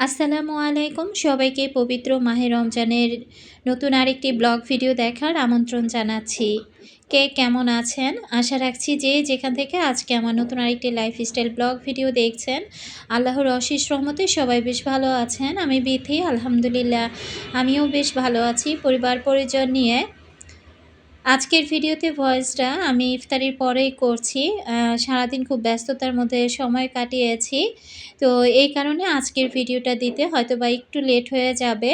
আসসালামু আলাইকুম। সবাইকে পবিত্র মাহে রমজানের নতুন আরেকটি ব্লগ ভিডিও দেখার আমন্ত্রণ জানাচ্ছি। কে কেমন আছেন? আশা রাখছি যে যেখান থেকে আজকে আমার নতুন আরেকটি লাইফস্টাইল ব্লগ ভিডিও দেখছেন, আল্লাহর অশেষ রহমতে সবাই বেশ ভালো আছেন। আমি বিথি, আলহামদুলিল্লাহ আমিও বেশ ভালো আছি পরিবার পরিজন নিয়ে। আজকের ভিডিওতে ভয়েসটা আমি ইফতারির পরেই করছি। সারাদিন খুব ব্যস্ততার মধ্যে সময় কাটিয়েছি। তো এই কারণে আজকের ভিডিওটা দিতে হয়তোবা একটু লেট হয়ে যাবে।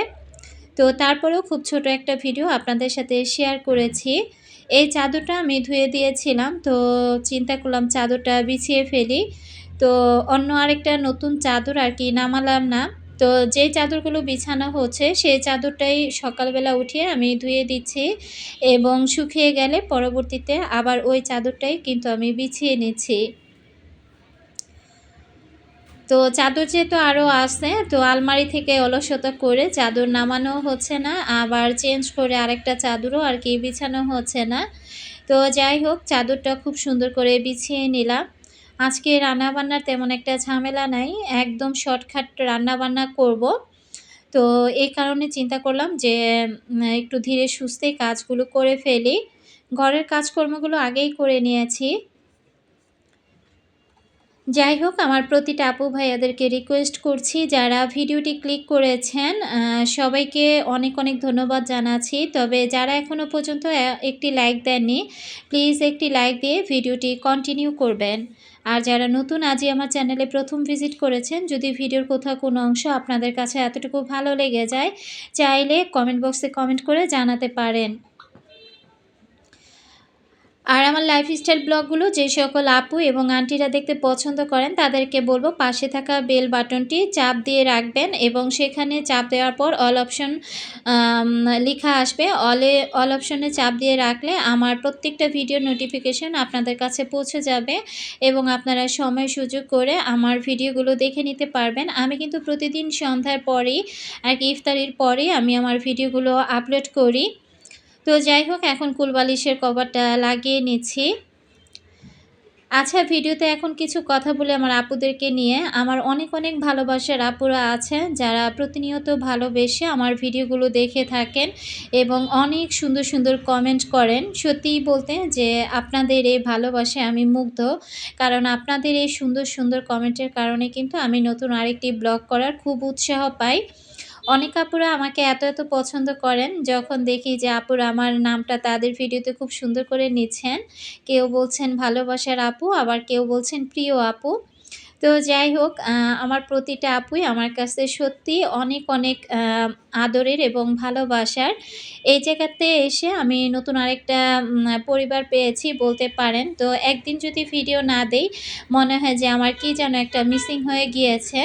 তো তারপরেও খুব ছোট একটা ভিডিও আপনাদের সাথে শেয়ার করেছি। এই চাদরটা আমি ধুয়ে দিয়েছিলাম। তো চিন্তা করলাম চাদরটা বিছিয়ে ফেলি। তো অন্য আরেকটা নতুন চাদর আরকি নামালাম না। তো যেই চাদরগুলো বিছানো হচ্ছে সেই চাদরটাই সকালবেলা উঠিয়ে আমি ধুয়ে দিচ্ছি এবং শুকিয়ে গেলে পরবর্তীতে আবার ওই চাদরটাই কিন্তু আমি বিছিয়ে নিচ্ছি। তো চাদর যেহেতু আরও আছে, তো আলমারি থেকে অলসতা করে চাদর নামানো হচ্ছে না, আবার চেঞ্জ করে আরেকটা চাদরও আর কি বিছানো হচ্ছে না। তো যাই হোক, চাদরটা খুব সুন্দর করে বিছিয়ে নিলাম। আজকে রান্নাবান্নার তেমন একটা ঝামেলা নাই, একদম শর্টকাট রান্নাবান্না করব। তো এই কারণে চিন্তা করলাম যে একটু ধীরে সুস্থে কাজগুলো করে ফেলি। ঘরের কাজকর্মগুলো আগেই করে নিয়েছি। যাই হোক, আমার প্রতিটা আপু ভাইয়াদেরকে রিকোয়েস্ট করছি যারা ভিডিওটি ক্লিক করেছেন সবাইকে অনেক অনেক ধন্যবাদ জানাচ্ছি। তবে যারা এখনও পর্যন্ত একটি লাইক দেননি, প্লিজ একটি লাইক দিয়ে ভিডিওটি কন্টিনিউ করবেন। আর যারা নতুন আজই আমার চ্যানেলে প্রথম ভিজিট করেছেন, যদি ভিডিওর কোথাও কোনো অংশ আপনাদের কাছে এতটুকু ভালো লেগে যায়, চাইলে কমেন্ট বক্সে কমেন্ট করে জানাতে পারেন। আর আমার লাইফস্টাইল ব্লগগুলো যে সকল আপু এবং আন্টিরা দেখতে পছন্দ করেন তাদেরকে বলবো পাশে থাকা বেল বাটনটি চাপ দিয়ে রাখবেন এবং সেখানে চাপ দেওয়ার পর অল অপশন লেখা আসবে। অল অপশনে চাপ দিয়ে রাখলে আমার প্রত্যেকটা ভিডিও নোটিফিকেশন আপনাদের কাছে পৌঁছে যাবে এবং আপনারা সময় সুযোগ করে আমার ভিডিওগুলো দেখে নিতে পারবেন। আমি কিন্তু প্রতিদিন সন্ধ্যার পরেই আর কি ইফতারির পরেই আমি আমার ভিডিওগুলো আপলোড করি। তো যাই হোক, এখন কুলবালিশের কভারটা লাগিয়ে নিচ্ছি। আচ্ছা, ভিডিওতে এখন কিছু কথা বলি আমার আপুদেরকে নিয়ে। আমার অনেক অনেক ভালোবাসার আপুরা আছেন যারা প্রতিনিয়ত ভালোবেসে আমার ভিডিওগুলো দেখে থাকেন এবং অনেক সুন্দর সুন্দর কমেন্ট করেন। সত্যিই বলতে যে আপনাদের এই ভালোবাসায় আমি মুগ্ধ। কারণ আপনাদের এই সুন্দর সুন্দর কমেন্টের কারণে কিন্তু আমি নতুন আরেকটি ব্লগ করার খুব উৎসাহ পাই। অনেক আপুরা আমাকে এত এত পছন্দ করেন, যখন দেখি যে আপুরা আমার নামটা তাদের ভিডিওতে খুব সুন্দর করে নিচ্ছেন। কেউ বলছেন ভালোবাসার আপু, আবার কেউ বলছেন প্রিয় আপু। তো যাই হোক, আমার প্রতিটা আপুই আমার কাছে সত্যি অনেক অনেক আদরের এবং ভালোবাসার। এই জায়গাতে এসে আমি নতুন আরেকটা পরিবার পেয়েছি বলতে পারেন। তো একদিন যদি ভিডিও না দেই, মনে হয় যে আমার কি যেন একটা মিসিং হয়ে গিয়েছে।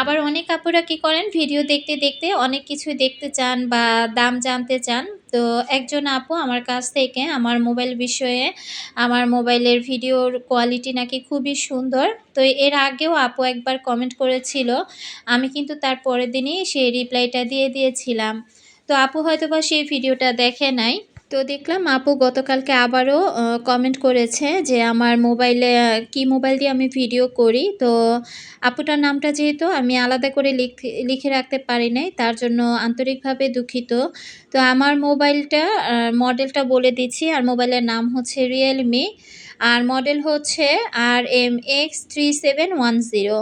আবার অনেক আপুরা কি করেন, ভিডিও দেখতে দেখতে অনেক কিছুই দেখতে চান বা দাম জানতে চান। তো একজন আপু আমার কাছ থেকে আমার মোবাইল বিষয়ে, আমার মোবাইলের ভিডিওর কোয়ালিটি নাকি খুবই সুন্দর। তো এর আগেও আপু একবার কমেন্ট করেছিল, আমি কিন্তু তার পরের দিনই সেই রিপ্লাইটা দিয়ে দিয়েছিলাম। তো আপু হয়তোবা সেই ভিডিওটা দেখে নাই। তো দেখলাম আপু গতকালকে আবারও কমেন্ট করেছে যে আমার মোবাইলে কি মোবাইল দিয়ে আমি ভিডিও করি। তো আপুটার নামটা যেহেতু আমি আলাদা করে লিখে রাখতে পারি নাই, তার জন্য আন্তরিকভাবে দুঃখিত। তো আমার মোবাইলটা মডেলটা বলে দিচ্ছি। আর মোবাইলের নাম হচ্ছে রিয়েলমি, আর মডেল হচ্ছে RMX 3710।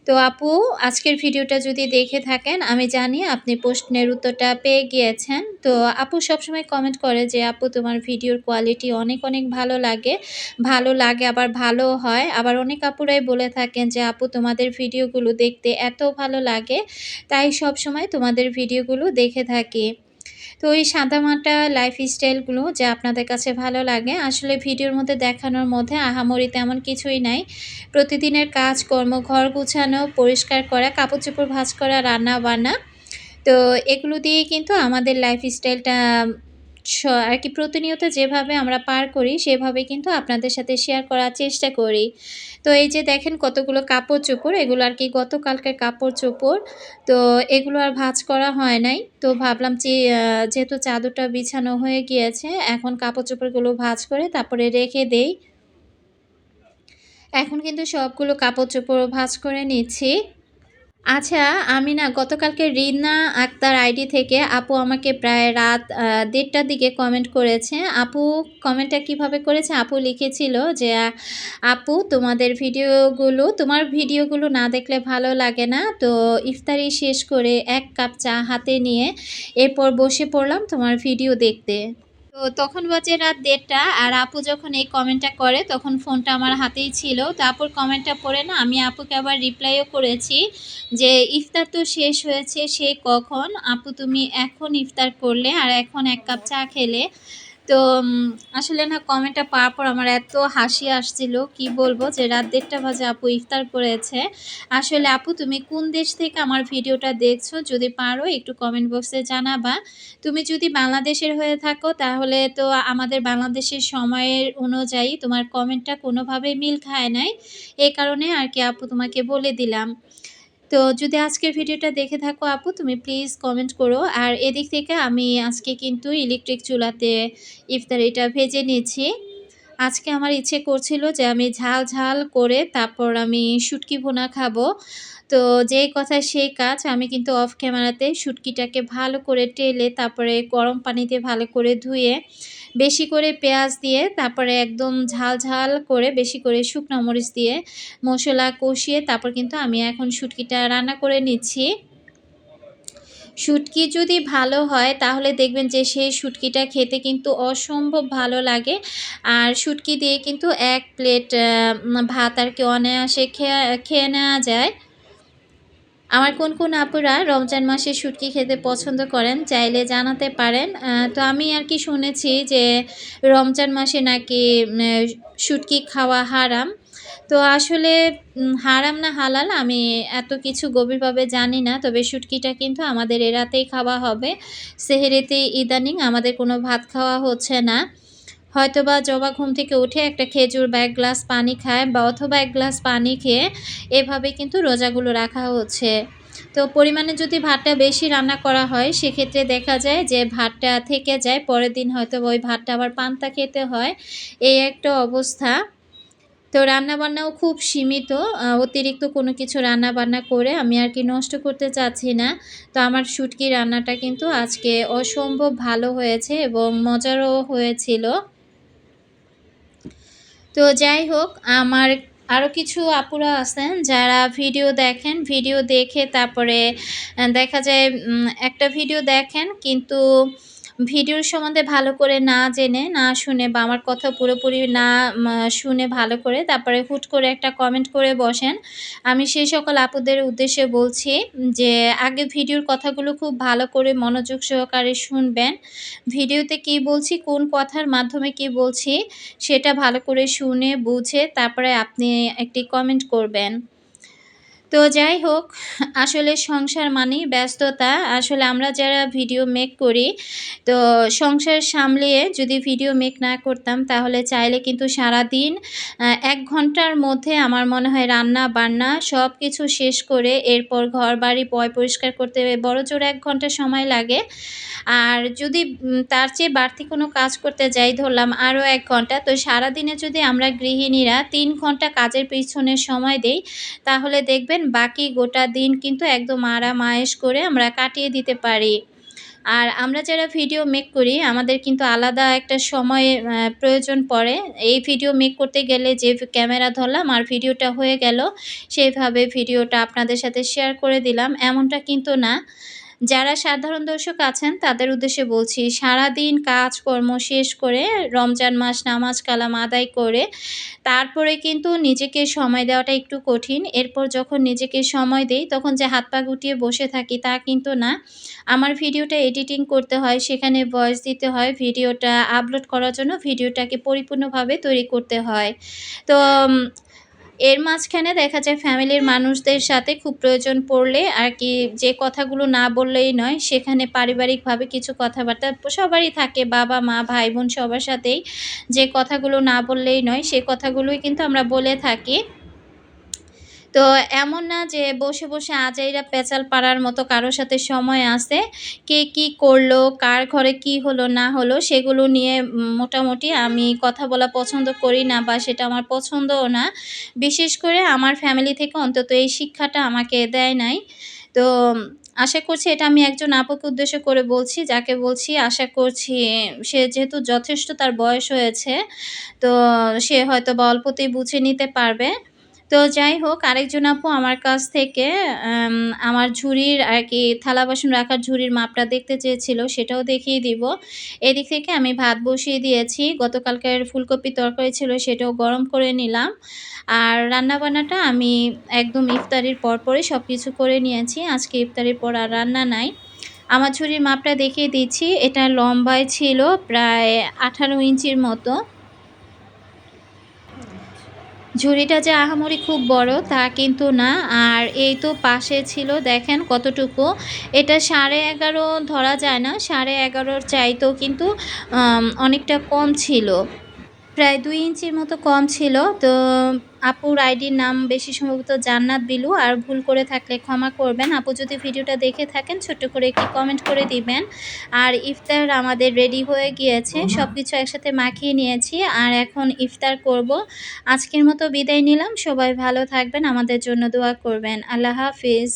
তো আপু, আজকের ভিডিওটা যদি দেখে থাকেন, আমি জানি আপনি প্রশ্নের উত্তরটা পেয়ে গিয়েছেন। তো আপু সবসময় কমেন্ট করে যে আপু তোমার ভিডিওর কোয়ালিটি অনেক অনেক ভালো লাগে আবার ভালোও হয়। আবার অনেক আপুরাই বলে থাকেন যে আপু তোমাদের ভিডিওগুলো দেখতে এত ভালো লাগে, তাই সবসময় তোমাদের ভিডিওগুলো দেখে থাকি। তো এই সাদামাটা লাইফস্টাইলগুলো যা আপনাদের কাছে ভালো লাগে, আসলে ভিডিওর মধ্যে দেখানোর মধ্যে আহামরি তেমন কিছুই নাই। প্রতিদিনের কাজকর্ম, ঘর গুছানো, পরিষ্কার করা, কাপড়-চোপড় ভাঁজ করা, রান্না-বান্না, তো এগুলো দিয়েই কিন্তু আমাদের লাইফস্টাইলটা আর কি প্রতিনিয়ত যেভাবে আমরা পার করি সেভাবে কিন্তু আপনাদের সাথে শেয়ার করার চেষ্টা করি। তো এই যে দেখেন কতগুলো কাপড়-চোপড়, এগুলো আর কি গতকালকের কাপড়-চোপড়। তো এগুলো আর ভাঁজ করা হয় নাই। তো ভাবলাম যে যেহেতু চাদরটা বিছানো হয়ে গিয়েছে, এখন কাপড়-চোপড়গুলো ভাঁজ করে তারপরে রেখে দেই। এখন কিন্তু সবগুলো কাপড়-চোপড় ভাঁজ করে নিচ্ছি। আচ্ছা, আমি না গতকালকে রিনা আক্তার আইডি থেকে আপু আমাকে প্রায় রাত ১:৩০টার দিকে কমেন্ট করেছে। আপু কমেন্টটা কিভাবে করেছে? আপু লিখেছিল যে, "আপু তোমার ভিডিওগুলো না দেখলে ভালো লাগে না। তো ইফতারি শেষ করে ১ কাপ চা হাতে নিয়ে এরপর বসে পড়লাম তোমার ভিডিও দেখতে।" তো তখন বাজে রাত ১:৩০ আর আপু যখন এই কমেন্টটা করে তখন ফোনটা আমার হাতেই ছিল। তো আপুর কমেন্টটা পড়ে না আমি আপুকে আবার রিপ্লাইও করেছি যে, "ইফতার তো শেষ হয়েছে সেই কখন? আপু তুমি এখন ইফতার করলে আর এখন ১ কাপ চা খেলে?" তো আসলে না কমেন্টটা পাওয়ার পর আমার এত হাসি আসছিল, কি বলবো, যে রাত ১:৩০ বাজে আপু ইফতার করেছে। আসলে আপু তুমি কোন দেশ থেকে আমার ভিডিওটা দেখছো? যদি পারো একটু কমেন্ট বক্সে জানাবা। তুমি যদি বাংলাদেশের হয়ে থাকো তাহলে তো আমাদের বাংলাদেশের সময়ের অনুযায়ী তোমার কমেন্টটা কোনোভাবেই মিল খায় নাই। এই কারণে আরকি আপু তোমাকে বলে দিলাম। তো যদি আজকের ভিডিওটা দেখে থাকো আপু তুমি প্লিজ কমেন্ট করো। আর এদিক থেকে আমি আজকে কিন্তু ইলেকট্রিক চুলাতে ইফতারিটা ভেজে নিয়েছি। আজকে আমার ইচ্ছে করছিল যে আমি ঝাল, ঝাল করে তারপর আমি শুটকি ভুনা খাবো। তো যেই কথা সেই কাজ। আমি কিন্তু অফ ক্যামেরাতে শুটকিটাকে ভালো করে টেলে তারপরে গরম পানিতে ভালো করে ধুয়ে বেশি করে পেঁয়াজ দিয়ে তারপরে একদম ঝাল, ঝাল করে বেশি করে শুকনা মরিচ দিয়ে মসলা কষিয়ে তারপর কিন্তু আমি এখন শুটকিটা রান্না করে নিচ্ছি। শুটকি যদি ভালো হয় তাহলে দেখবেন যে সেই শুটকিটা খেতে কিন্তু অসম্ভব ভালো লাগে। আর শুটকি দিয়ে কিন্তু ১ প্লেট ভাত আরকি অনায়াসে খেয়ে নেওয়া যায়। আমার কোন আপুরা রমজান মাসে শুটকি খেতে পছন্দ করেন চাইলে জানাতে পারেন। তো আমি আরকি শুনেছি যে রমজান মাসে নাকি শুটকি খাওয়া হারাম। তো আসলে হারাম না হালাল আমি এত কিছু গভীরভাবে জানি না। তবে শুটকিটা কিন্তু আমাদের এ রাতেই খাওয়া হবে। সেহরিতে ইদানিং আমাদের কোনো ভাত খাওয়া হচ্ছে না। হয়তোবা জবা ঘুম থেকে উঠে একটা খেজুর বা ১ গ্লাস পানি খায় বা অথবা ১ গ্লাস পানি খেয়ে এভাবে কিন্তু রোজাগুলো রাখা হচ্ছে। তো পরিমাণে যদি ভাতটা বেশি রান্না করা হয় সেক্ষেত্রে দেখা যায় যে ভাতটা থেকে যায়। পরের দিন হয়তোবা ওই ভাতটা আবার পান্তা খেতে হয়। এই একটা অবস্থা। তো রান্নাবান্নাও খুব সীমিত। অতিরিক্ত কোনো কিছু রান্নাবান্না করে আমি আরকি নষ্ট করতে চাচ্ছি না। তো আমার শুটকি রান্নাটা কিন্তু আজকে অসম্ভব ভালো হয়েছে এবং মজারও হয়েছিল। তো যাই হোক, আমার আরও কিছু আপুরা আছেন যারা ভিডিও দেখেন। ভিডিও দেখে তারপরে দেখা যায় একটা ভিডিও দেখেন কিন্তু ভিডিওর সম্বন্ধে ভালো করে না জেনে, না শুনে বা আমার কথা পুরোপুরি না শুনে ভালো করে তারপরে হুট করে একটা কমেন্ট করে বসেন। আমি সেই সকল আপুদের উদ্দেশ্যে বলছি যে আগে ভিডিওর কথাগুলো খুব ভালো করে মনোযোগ সহকারে শুনবেন। ভিডিওতে কী বলছি, কোন কথার মাধ্যমে কী বলছি সেটা ভালো করে শুনে বুঝে তারপরে আপনি একটি কমেন্ট করবেন। তো যাই হোক, আসলে সংসার মানেই ব্যস্ততা। আসলে আমরা যারা ভিডিও মেক করি, তো সংসার সামলিয়ে যদি ভিডিও মেক না করতাম তাহলে চাইলে কিন্তু সারাদিন ১ ঘন্টার মধ্যে আমার মনে হয় রান্না-বান্না সবকিছু শেষ করে এরপর ঘরবাড়ি পরিষ্কার করতে বড়জোর ১ ঘন্টা সময় লাগে। আর যদি তার চেয়ে বাড়তি কোনো কাজ করতে যাই, ধরলাম আরও ১ ঘন্টা। তো সারাদিনে যদি আমরা গৃহিণীরা ৩ ঘন্টা কাজের পিছনে সময় দেই, তাহলে দেখবেন বাকি গোটা দিন কিন্তু একদম আরাম-আয়েশ করে আমরা কাটিয়ে দিতে পারি। আর আমরা যারা ভিডিও মেক করি আমাদের কিন্তু আলাদা একটা সময় প্রয়োজন পড়ে। এই ভিডিও মেক করতে গেলে যে ক্যামেরা ধরলাম আর ভিডিওটা হয়ে গেল, সেইভাবে ভিডিওটা আপনাদের সাথে শেয়ার করে দিলাম, এমনটা কিন্তু না। যারা সাধারণ দর্শক আছেন তাদের উদ্দেশ্যে বলছি, সারাদিন কাজকর্ম শেষ করে রমজান মাস নামাজ কালাম আদায় করে তারপরে কিন্তু নিজেকে সময় দেওয়াটা একটু কঠিন। এরপর যখন নিজেকে সময় দেই তখন যে হাত পা গুটিয়ে বসে থাকি তা কিন্তু না। আমার ভিডিওটা এডিটিং করতে হয়, সেখানে ভয়েস দিতে হয়, ভিডিওটা আপলোড করার জন্য ভিডিওটাকে পরিপূর্ণভাবে তৈরি করতে হয়। তো এর মাঝখানে দেখা যায় ফ্যামিলির মানুষদের সাথে খুব প্রয়োজন পড়লে আরকি যে কথাগুলো না বললেই নয়, সেখানে পারিবারিকভাবে কিছু কথাবার্তা সবারই থাকে, বাবা-মা, ভাই-বোন সবার সাথেই যে কথাগুলো না বললেই নয়, সে কথাগুলোই কিন্তু আমরা বলে থাকি। তো এমন না যে বসে, বসে আজাইরা পেঁচাল পাড়ার মতো কারো সাথে সময় আছে। কে কি করলো, কার ঘরে কি হলো না হলো সেগুলো নিয়ে মোটামুটি আমি কথা বলা পছন্দ করি না বা সেটা আমার পছন্দও না। বিশেষ করে আমার ফ্যামিলি থেকে অন্তত এই শিক্ষাটা আমাকে দেয় নাই। তো আশা করছি এটা আমি একজন আপুকে উদ্দেশ্য করে বলছি, যাকে বলছি আশা করছি সে যেহেতু যথেষ্ট তার বয়স হয়েছে, তো সে হয়তোবা অল্পতেই বুঝে নিতে পারবে। তো যাই হোক, আরেকজন আপু আমার কাছ থেকে আম আমার ঝুড়ির আরকি থালা-বাসন রাখার ঝুড়ির মাপটা দেখতে চেয়েছিল, সেটাও দেখিয়ে দিব। এদিক থেকে আমি ভাত বসিয়ে দিয়েছি। গতকালকের ফুলকপির তরকারি ছিল, সেটাও গরম করে নিলাম। আর রান্নাবান্নাটা আমি একদম ইফতারির পরপরই সবকিছু করে নিয়েছি। আজকে ইফতারির পর আর রান্না নাই। আমার ঝুড়ির মাপটা দেখিয়ে দিচ্ছি। এটা লম্বায় ছিল প্রায় ১৮ ইঞ্চির মতো। ঝুড়িটা যে আহামরি খুব বড় তা কিন্তু না। আর এই তো পাশে ছিল দেখেন কতটুকু। এটা 11.5 ধরা যায় না। 11.5 র চাইতেও কিন্তু অনেকটা কম ছিল। প্রায় ২ ইঞ্চির মতো কম ছিল। তো আপুর আইডির নাম বেশি সম্ভবত জান্নাত বিলু। আর ভুল করে থাকলে ক্ষমা করবেন। আপু যদি ভিডিওটা দেখে থাকেন ছোট্ট করে একটি কমেন্ট করে দিবেন। আর ইফতার আমাদের রেডি হয়ে গিয়েছে। সবকিছু একসাথে মাখিয়ে নিয়েছি। আর এখন ইফতার করব। আজকের মতো বিদায় নিলাম। সবাই ভালো থাকবেন। আমাদের জন্য দোয়া করবেন। আল্লাহ হাফিজ।